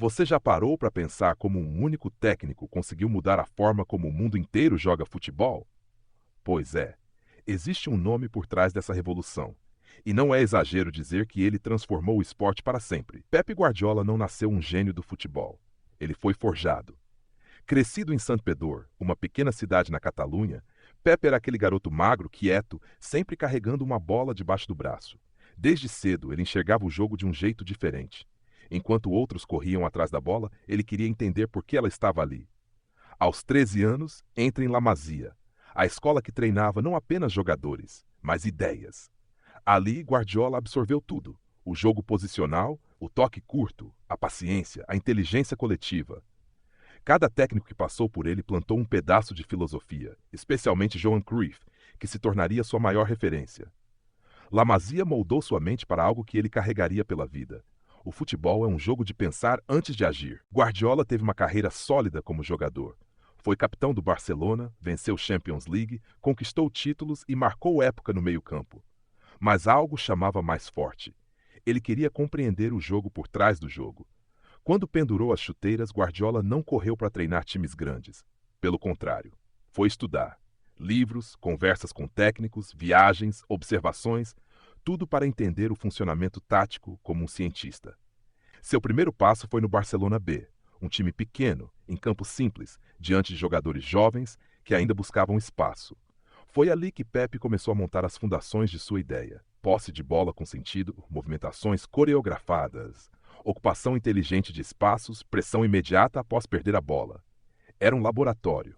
Você já parou para pensar como um único técnico conseguiu mudar a forma como o mundo inteiro joga futebol? Pois é, existe um nome por trás dessa revolução. E não é exagero dizer que ele transformou o esporte para sempre. Pepe Guardiola não nasceu um gênio do futebol. Ele foi forjado. Crescido em Santpedor, uma pequena cidade na Catalunha, Pepe era aquele garoto magro, quieto, sempre carregando uma bola debaixo do braço. Desde cedo, ele enxergava o jogo de um jeito diferente. Enquanto outros corriam atrás da bola, ele queria entender por que ela estava ali. Aos 13 anos, entra em La Masia, a escola que treinava não apenas jogadores, mas ideias. Ali, Guardiola absorveu tudo: o jogo posicional, o toque curto, a paciência, a inteligência coletiva. Cada técnico que passou por ele plantou um pedaço de filosofia, especialmente Johan Cruyff, que se tornaria sua maior referência. La Masia moldou sua mente para algo que ele carregaria pela vida. O futebol é um jogo de pensar antes de agir. Guardiola teve uma carreira sólida como jogador. Foi capitão do Barcelona, venceu Champions League, conquistou títulos e marcou época no meio-campo. Mas algo chamava mais forte. Ele queria compreender o jogo por trás do jogo. Quando pendurou as chuteiras, Guardiola não correu para treinar times grandes. Pelo contrário, foi estudar. Livros, conversas com técnicos, viagens, observações, tudo para entender o funcionamento tático como um cientista. Seu primeiro passo foi no Barcelona B, um time pequeno, em campo simples, diante de jogadores jovens que ainda buscavam espaço. Foi ali que Pepe começou a montar as fundações de sua ideia. Posse de bola com sentido, movimentações coreografadas, ocupação inteligente de espaços, pressão imediata após perder a bola. Era um laboratório.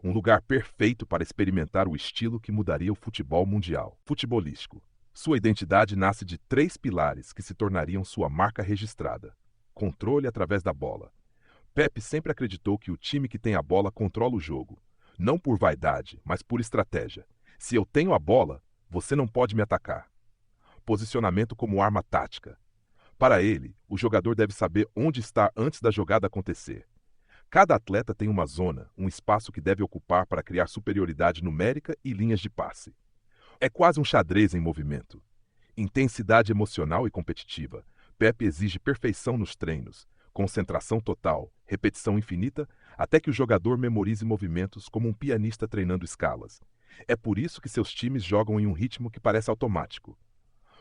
Um lugar perfeito para experimentar o estilo que mudaria o futebol mundial. Futebolístico. Sua identidade nasce de 3 pilares que se tornariam sua marca registrada. Controle através da bola. Pepe sempre acreditou que o time que tem a bola controla o jogo. Não por vaidade, mas por estratégia. Se eu tenho a bola, você não pode me atacar. Posicionamento como arma tática. Para ele, o jogador deve saber onde está antes da jogada acontecer. Cada atleta tem uma zona, um espaço que deve ocupar para criar superioridade numérica e linhas de passe. É quase um xadrez em movimento. Intensidade emocional e competitiva. Pepe exige perfeição nos treinos, concentração total, repetição infinita, até que o jogador memorize movimentos como um pianista treinando escalas. É por isso que seus times jogam em um ritmo que parece automático.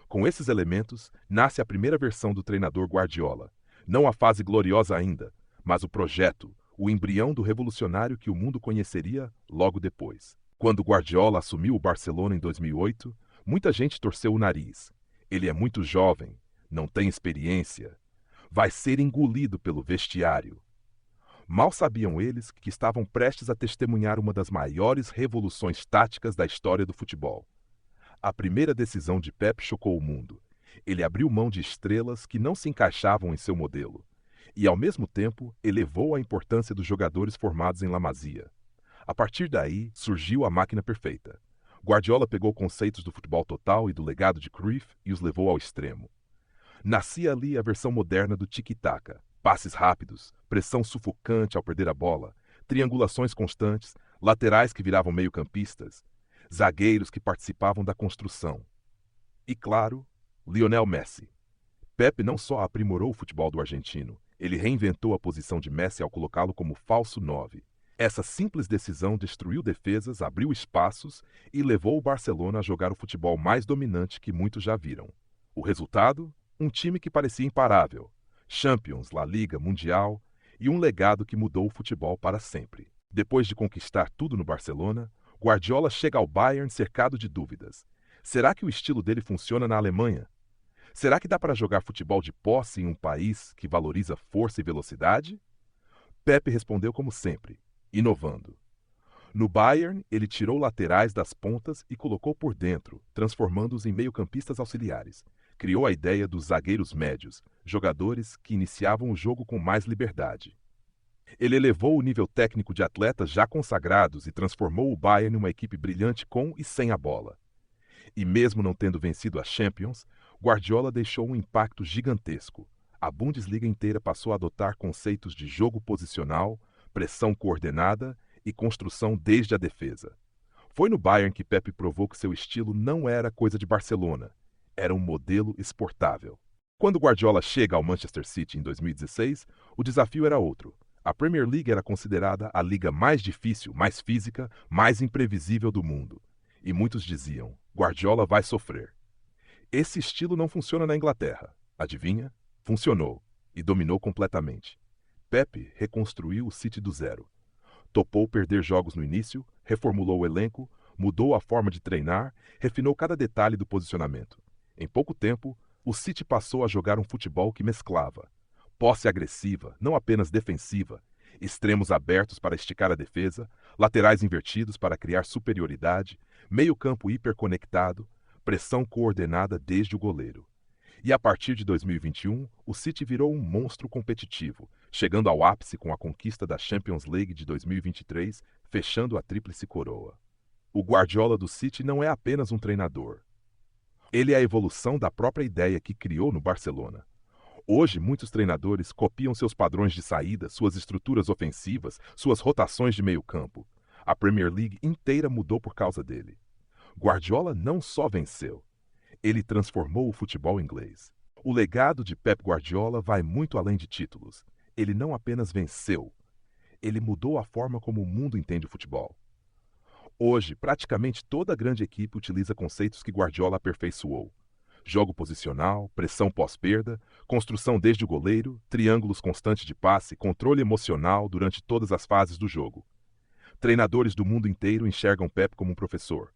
Com esses elementos, nasce a primeira versão do treinador Guardiola. Não a fase gloriosa ainda, mas o projeto, o embrião do revolucionário que o mundo conheceria logo depois. Quando Guardiola assumiu o Barcelona em 2008, muita gente torceu o nariz. Ele é muito jovem, não tem experiência, vai ser engolido pelo vestiário. Mal sabiam eles que estavam prestes a testemunhar uma das maiores revoluções táticas da história do futebol. A primeira decisão de Pep chocou o mundo. Ele abriu mão de estrelas que não se encaixavam em seu modelo. E, ao mesmo tempo, elevou a importância dos jogadores formados em La Masia. A partir daí, surgiu a máquina perfeita. Guardiola pegou conceitos do futebol total e do legado de Cruyff e os levou ao extremo. Nascia ali a versão moderna do tiki-taka. Passes rápidos, pressão sufocante ao perder a bola, triangulações constantes, laterais que viravam meio-campistas, zagueiros que participavam da construção. E, claro, Lionel Messi. Pepe não só aprimorou o futebol do argentino, ele reinventou a posição de Messi ao colocá-lo como falso 9. Essa simples decisão destruiu defesas, abriu espaços e levou o Barcelona a jogar o futebol mais dominante que muitos já viram. O resultado? Um time que parecia imparável. Champions, La Liga, Mundial e um legado que mudou o futebol para sempre. Depois de conquistar tudo no Barcelona, Guardiola chega ao Bayern cercado de dúvidas. Será que o estilo dele funciona na Alemanha? Será que dá para jogar futebol de posse em um país que valoriza força e velocidade? Pepe respondeu como sempre, inovando. No Bayern, ele tirou laterais das pontas e colocou por dentro, transformando-os em meio-campistas auxiliares. Criou a ideia dos zagueiros médios, jogadores que iniciavam o jogo com mais liberdade. Ele elevou o nível técnico de atletas já consagrados e transformou o Bayern em uma equipe brilhante com e sem a bola. E mesmo não tendo vencido a Champions, Guardiola deixou um impacto gigantesco. A Bundesliga inteira passou a adotar conceitos de jogo posicional, pressão coordenada e construção desde a defesa. Foi no Bayern que Pepe provou que seu estilo não era coisa de Barcelona, era um modelo exportável. Quando Guardiola chega ao Manchester City em 2016, o desafio era outro. A Premier League era considerada a liga mais difícil, mais física, mais imprevisível do mundo. E muitos diziam: Guardiola vai sofrer. Esse estilo não funciona na Inglaterra. Adivinha? Funcionou e dominou completamente. Pep reconstruiu o City do zero. Topou perder jogos no início, reformulou o elenco, mudou a forma de treinar, refinou cada detalhe do posicionamento. Em pouco tempo, o City passou a jogar um futebol que mesclava posse agressiva, não apenas defensiva, extremos abertos para esticar a defesa, laterais invertidos para criar superioridade, meio-campo hiperconectado, pressão coordenada desde o goleiro. E a partir de 2021, o City virou um monstro competitivo, chegando ao ápice com a conquista da Champions League de 2023, fechando a tríplice coroa. O Guardiola do City não é apenas um treinador. Ele é a evolução da própria ideia que criou no Barcelona. Hoje, muitos treinadores copiam seus padrões de saída, suas estruturas ofensivas, suas rotações de meio-campo. A Premier League inteira mudou por causa dele. Guardiola não só venceu, ele transformou o futebol inglês. O legado de Pep Guardiola vai muito além de títulos. Ele não apenas venceu, ele mudou a forma como o mundo entende o futebol. Hoje, praticamente toda grande equipe utiliza conceitos que Guardiola aperfeiçoou. Jogo posicional, pressão pós-perda, construção desde o goleiro, triângulos constantes de passe, controle emocional durante todas as fases do jogo. Treinadores do mundo inteiro enxergam Pep como um professor.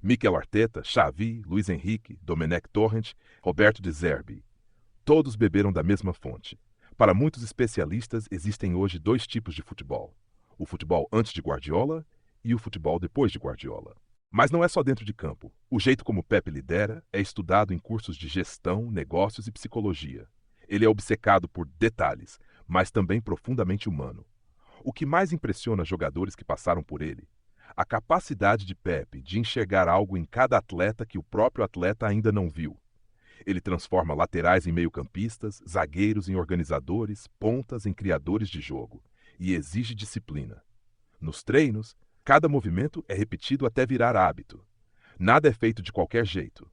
Mikel Arteta, Xavi, Luis Henrique, Domenech Torrent, Roberto De Zerbi. Todos beberam da mesma fonte. Para muitos especialistas, existem hoje dois tipos de futebol. O futebol antes de Guardiola e o futebol depois de Guardiola. Mas não é só dentro de campo. O jeito como Pep lidera é estudado em cursos de gestão, negócios e psicologia. Ele é obcecado por detalhes, mas também profundamente humano. O que mais impressiona jogadores que passaram por ele? A capacidade de Pep de enxergar algo em cada atleta que o próprio atleta ainda não viu. Ele transforma laterais em meio-campistas, zagueiros em organizadores, pontas em criadores de jogo, e exige disciplina. Nos treinos, cada movimento é repetido até virar hábito. Nada é feito de qualquer jeito.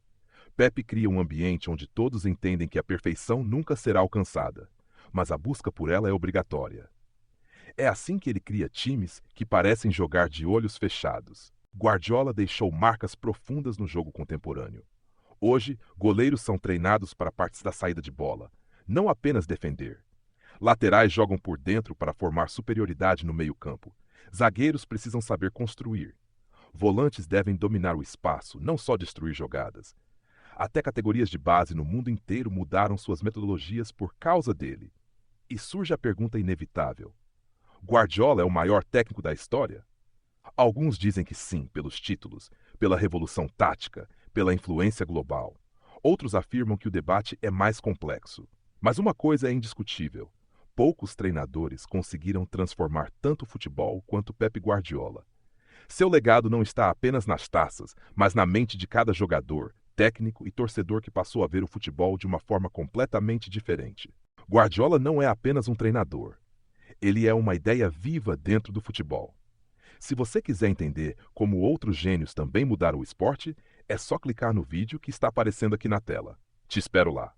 Pep cria um ambiente onde todos entendem que a perfeição nunca será alcançada, mas a busca por ela é obrigatória. É assim que ele cria times que parecem jogar de olhos fechados. Guardiola deixou marcas profundas no jogo contemporâneo. Hoje, goleiros são treinados para partes da saída de bola, não apenas defender. Laterais jogam por dentro para formar superioridade no meio-campo. Zagueiros precisam saber construir. Volantes devem dominar o espaço, não só destruir jogadas. Até categorias de base no mundo inteiro mudaram suas metodologias por causa dele. E surge a pergunta inevitável: Guardiola é o maior técnico da história? Alguns dizem que sim, pelos títulos, pela revolução tática, pela influência global. Outros afirmam que o debate é mais complexo. Mas uma coisa é indiscutível: poucos treinadores conseguiram transformar tanto o futebol quanto Pep Guardiola. Seu legado não está apenas nas taças, mas na mente de cada jogador, técnico e torcedor que passou a ver o futebol de uma forma completamente diferente. Guardiola não é apenas um treinador. Ele é uma ideia viva dentro do futebol. Se você quiser entender como outros gênios também mudaram o esporte, é só clicar no vídeo que está aparecendo aqui na tela. Te espero lá.